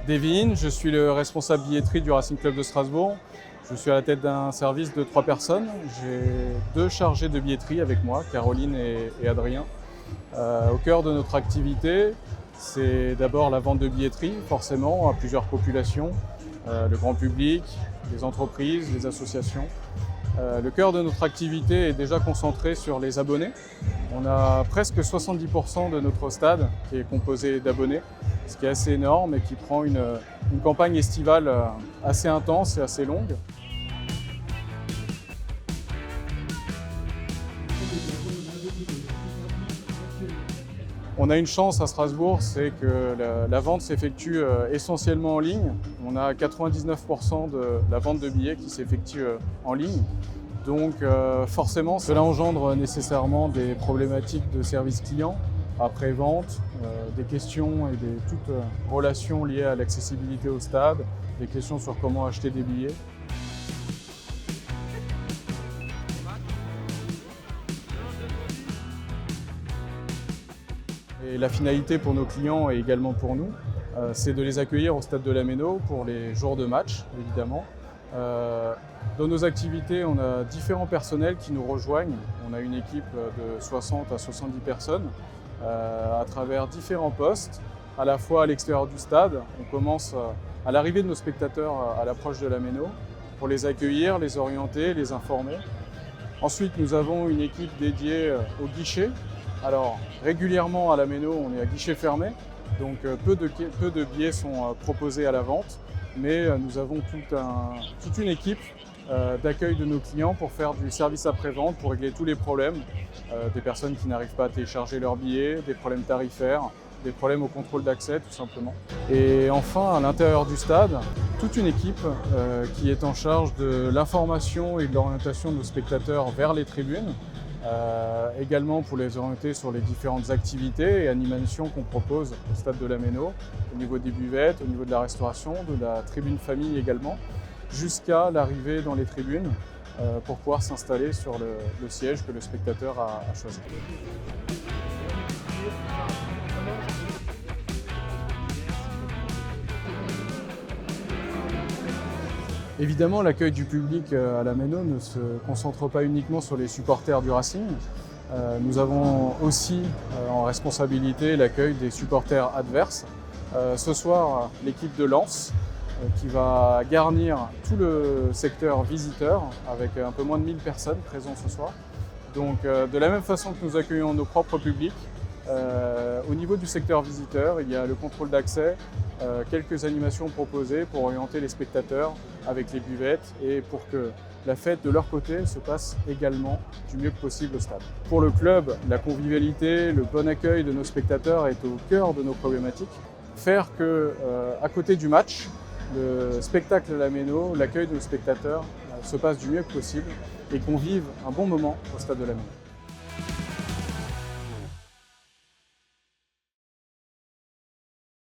Devin, je suis le responsable billetterie du Racing Club de Strasbourg. Je suis à la tête d'un service de 3 personnes. J'ai 2 chargés de billetterie avec moi, Caroline et Adrien. Au cœur de notre activité, c'est d'abord la vente de billetterie, forcément, à plusieurs populations, le grand public, les entreprises, les associations. Le cœur de notre activité est déjà concentré sur les abonnés. On a presque 70% de notre stade qui est composé d'abonnés, ce qui est assez énorme et qui prend une campagne estivale assez intense et assez longue. On a une chance à Strasbourg, c'est que la vente s'effectue essentiellement en ligne. On a 99% de la vente de billets qui s'effectue en ligne. Donc forcément, cela engendre nécessairement des problématiques de service client, après-vente, des questions et toutes relations liées à l'accessibilité au stade, des questions sur comment acheter des billets. Et la finalité pour nos clients et également pour nous, c'est de les accueillir au stade de la Méno pour les jours de match, évidemment. Dans nos activités, on a différents personnels qui nous rejoignent. On a une équipe de 60 à 70 personnes à travers différents postes, à la fois à l'extérieur du stade. On commence à l'arrivée de nos spectateurs à l'approche de la Méno pour les accueillir, les orienter, les informer. Ensuite, nous avons une équipe dédiée au guichet. Alors, régulièrement à la Méno, on est à guichet fermé, donc peu de billets sont proposés à la vente, mais nous avons toute une équipe d'accueil de nos clients pour faire du service après-vente, pour régler tous les problèmes, des personnes qui n'arrivent pas à télécharger leurs billets, des problèmes tarifaires, des problèmes au contrôle d'accès tout simplement. Et enfin, à l'intérieur du stade, toute une équipe qui est en charge de l'information et de l'orientation de nos spectateurs vers les tribunes, également pour les orienter sur les différentes activités et animations qu'on propose au stade de la Méno, au niveau des buvettes, au niveau de la restauration, de la tribune famille également, jusqu'à l'arrivée dans les tribunes pour pouvoir s'installer sur le siège que le spectateur a choisi. Évidemment, l'accueil du public à la Méno ne se concentre pas uniquement sur les supporters du Racing. Nous avons aussi en responsabilité l'accueil des supporters adverses. Ce soir, l'équipe de Lens qui va garnir tout le secteur visiteur avec un peu moins de 1000 personnes présentes ce soir. Donc de la même façon que nous accueillons nos propres publics, au niveau du secteur visiteur, il y a le contrôle d'accès, quelques animations proposées pour orienter les spectateurs avec les buvettes et pour que la fête de leur côté se passe également du mieux que possible au stade. Pour le club, la convivialité, le bon accueil de nos spectateurs est au cœur de nos problématiques. Faire que, à côté du match, le spectacle à la Méno, l'accueil de nos spectateurs se passe du mieux que possible et qu'on vive un bon moment au stade de la Méno.